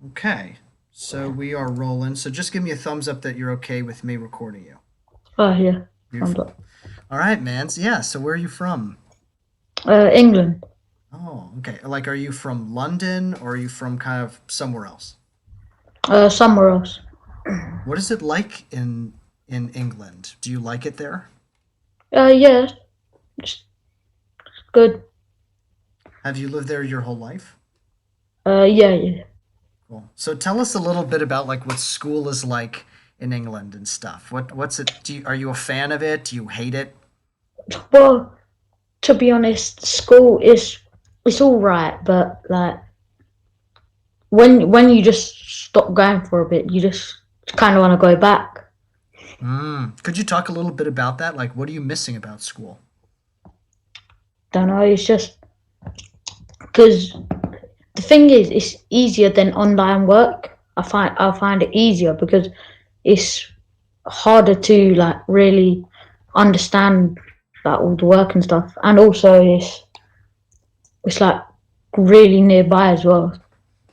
Okay. So we are rolling. So just give me a thumbs up that you're okay with me recording you. Oh yeah, thumbs Beautiful. up. All right, man. So yeah, so where are you from? England. Oh, okay. Like are you from London or are you from kind of somewhere else? Somewhere else. What is it like in England? Do you like it there? Yeah, it's good. Have you lived there your whole life? Yeah, yeah. Cool. So tell us a little bit about like what school is like in England and stuff. What's it are you a fan of it? Do you hate it? Well, to be honest, school is it's all right, but like when you just stop going for a bit, you just kind of want to go back. Could you talk a little bit about that? Like what are you missing about school? Don't know. It's just because the thing is, it's easier than online work. I find it easier because it's harder to like really understand like all the work and stuff, and also it's like really nearby as well.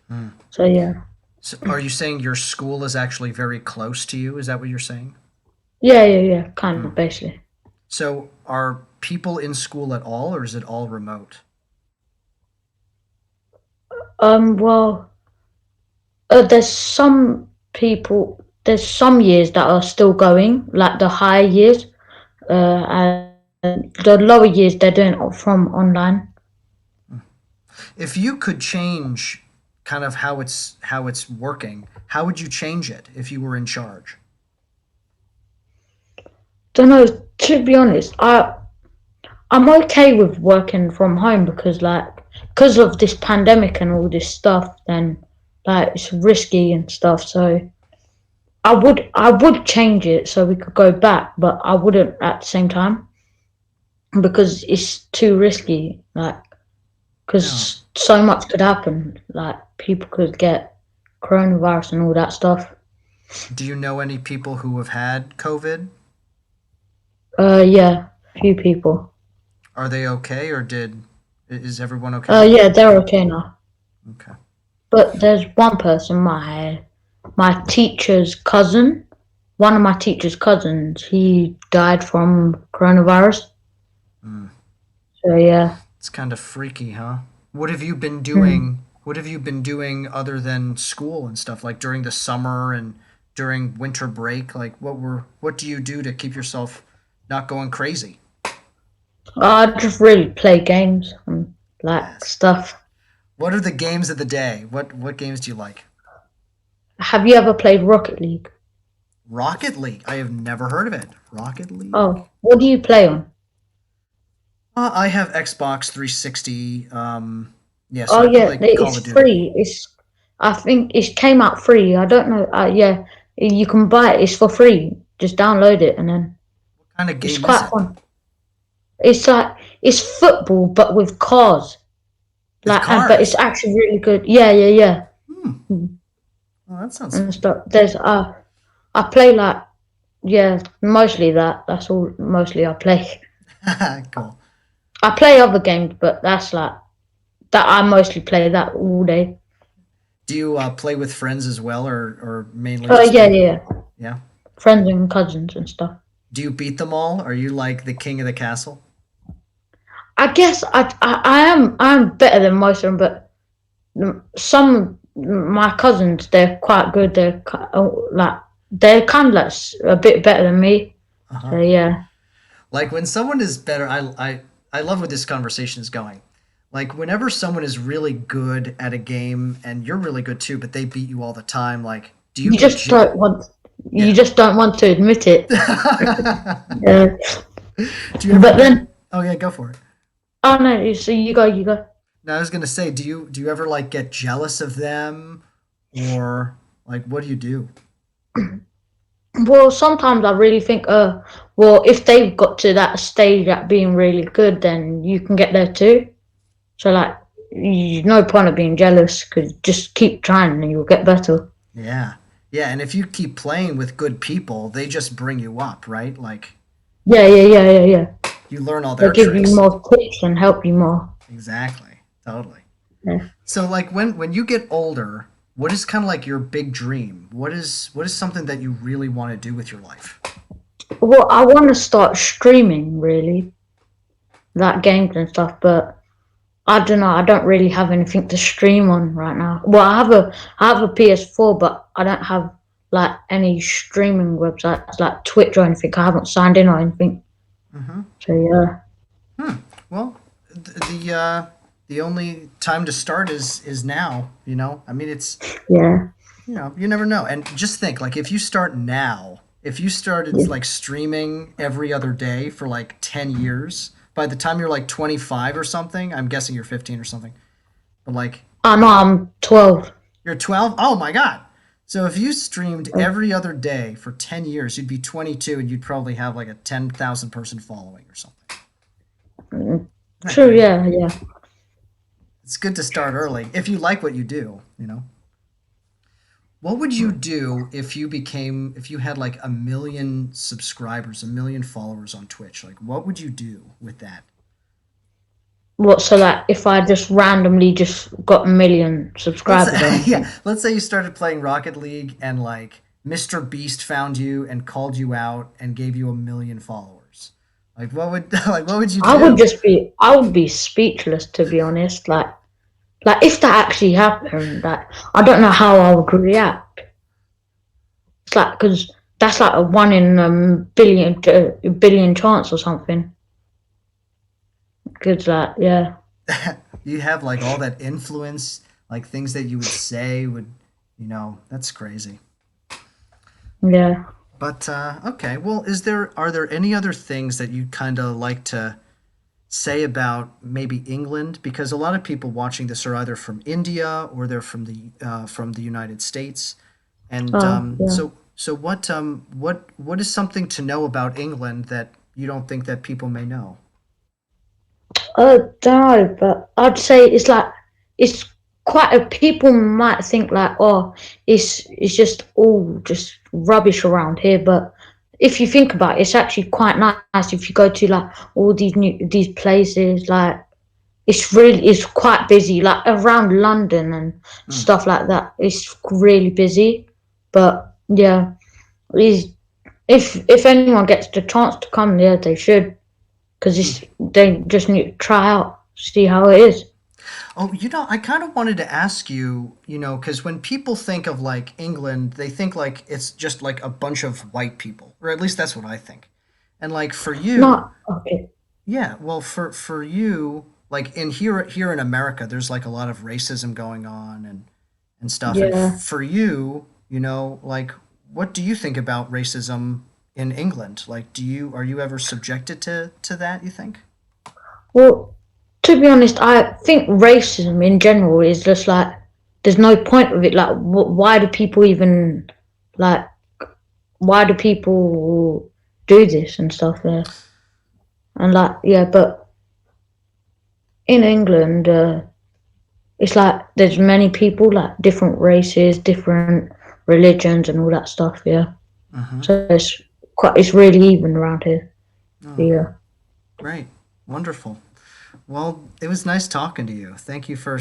Hmm. So yeah, So are you saying your school is actually very close to you? Is that what you're saying? yeah, kind Hmm. of basically. So are people in school at all, or is it all remote? Well, there's some people, there's some years that are still going, like the higher years, and the lower years they're doing it from online. If you could change kind of how it's working, how would you change it if you were in charge? Don't know. To be honest, I'm okay with working from home because of this pandemic and all this stuff. Then like it's risky and stuff. So I would change it so we could go back, but I wouldn't at the same time because it's too risky. Like Now, because so much could happen. Like people could get coronavirus and all that stuff. do you know any people who have had COVID? Yeah, few people. Are they okay, or is everyone okay? Yeah, they're okay now. Okay. But there's one person, my teacher's cousin. One of my teacher's cousins, he died from coronavirus. Mm. So yeah. It's kind of freaky, huh? What have you been Mm. doing? What have you been doing other than school and stuff? Like during the summer and during winter break? Like what do you do to keep yourself not going crazy? I just really play games and like Yes. stuff. What are the games of the day? What games do you like? Have you ever played Rocket League? Rocket League. I have never heard of it. Rocket League. Oh, what do you play on? I have Xbox 360. Yeah, so Oh I yeah, play Call it's of Duty. free. I think it came out free. I don't know. Yeah, you can buy it. It's for free. Just download it and then What kind of it's game is quite it? fun. It's like it's football but with cars. With But it's cars. actually really good. Yeah. Hmm. Mm, Oh, that sounds and fun. stuff. I play like yeah, mostly that. That's all. Mostly I play. Cool. I play other games, but that's like that. I mostly play that all day. Do you play with friends as well, or mainly just Yeah, people? yeah. Yeah. Friends and cousins and stuff. Do you beat them all? Are you like the king of the castle? I guess I'm better than most of them, but some my cousins they're quite good. Like they're kind of like a bit better than me. Uh-huh. So yeah. Like when someone is better, I love where this conversation is going. Like whenever someone is really good at a game and you're really good too, but they beat you all the time, like do you You just legit? don't want you Yeah. just don't want to admit it. Yeah. Do you ever But get? then Oh yeah, go for it. oh no, so you go. Now I was gonna say, do you ever like get jealous of them, or like what do you do? Well, sometimes I really think, well, if they've got to that stage at being really good, then you can get there too. So like, no point of being jealous because just keep trying and you'll get better. Yeah, yeah, and if you keep playing with good people, they just bring you up, right? Like Yeah. you learn all They'll their give you tricks. more tips and help you more. Exactly, totally. Yeah. So like when you get older, what is kind of like your big dream? What is something that you really want to do with your life? Well, I want to start streaming really, like games and stuff, but I don't know. I don't really have anything to stream on right now. Well, I have a PS4, but I don't have like any streaming websites like Twitch or anything. I haven't signed in or anything. Mm-hmm. So yeah, Hmm. Well, the only time to start is now. I mean, it's yeah, you never know. And just think, like, if you start now, if you started yeah. like streaming every other day for like 10 years, by the time you're like 25 or something, I'm guessing you're 15 or something, but like I know I'm 12. you're 12. Oh my god! So if you streamed every other day for 10 years, you'd be 22, and you'd probably have like a 10,000 person following or something. Isn't that True, crazy? yeah, yeah. It's good to start early if you like what you do. What would you do if you had like a million subscribers, a million followers on Twitch? Like, what would you do with that? What, so that if I just randomly just got a million Let's subscribers or yeah, anything? let's say you started playing Rocket League and like Mr. Beast found you and called you out and gave you a million followers. Like, what would like what would you do? I would be speechless to be honest. Like if that actually happened, like I don't know how I would react. It's like because that's like a one in a billion chance or something. Because like yeah, You have like all that influence, like things that you would say that's crazy. yeah. But okay, well, are there any other things that you kind of like to say about maybe England? Because a lot of people watching this are either from India or they're from the United States, and Oh yeah. so what is something to know about England that you don't think that people may know? Don't know, but I'd say it's like it's quite a people might think like, oh, it's just all just rubbish around here, but if you think about it, it's actually quite nice if you go to like all these places, like it's quite busy, like around London and Hmm. stuff like that. It's really busy, but yeah, it's, if anyone gets the chance to come there, they should because they just need to try out, see how it is. Oh, I kind of wanted to ask you, because when people think of like England, they think like it's just like a bunch of white people, or at least that's what I think. And like for you, Not okay. yeah, well, for you, like here in America, there's like a lot of racism going on and stuff. And Yeah. for you, like what do you think about racism in England? Like, are you ever subjected to that, you think? Well, to be honest, I think racism in general is just like there's no point of it. Like, why do people even like? Why do people do this and stuff? And like, yeah, but in England, it's like there's many people, like different races, different religions, and all that stuff. Yeah, Mm-hmm. so it's really even around here. Oh, Yeah. great. Wonderful. Well, it was nice talking to you. Thank you for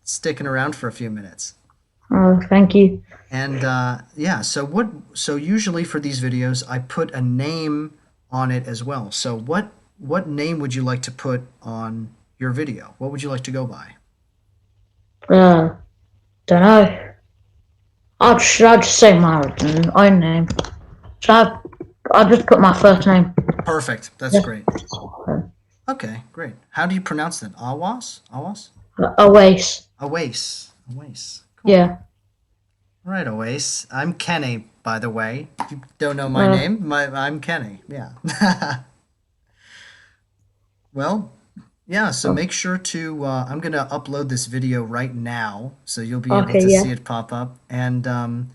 sticking around for a few minutes. Oh, thank you. And yeah, so usually for these videos, I put a name on it as well. So what name would you like to put on your video? What would you like to go by? Don't know. I'd just say my own name. So I'll just put my first name. Perfect. That's Yeah. great. Okay, great. How do you pronounce that? Awas? Awas? Awais. Awais. Awais. Cool. Yeah. All right, Awais. I'm Kenny, by the way. If you don't know my Uh, name, I'm Kenny. Yeah. Well, yeah, so make sure to I'm going to upload this video right now, so you'll be able okay. to Yeah. see it pop up, and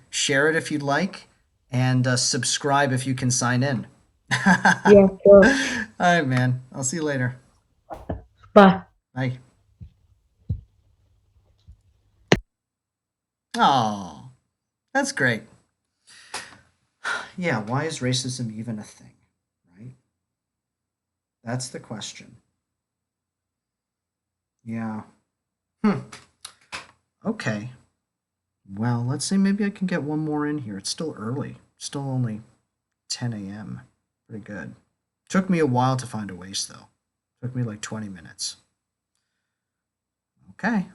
share it if you'd like, and subscribe if you can sign in. All Yeah. Sure. right, man. I'll see you later. Bye. Bye. Oh, that's great. Yeah, why is racism even a thing, right? That's the question. Yeah. Hmm. Okay. Well, let's see. Maybe I can get one more in here. It's still early. Still only 10 a.m. Pretty good. Took me a while to find Awais, though. Took me like 20 minutes. Okay.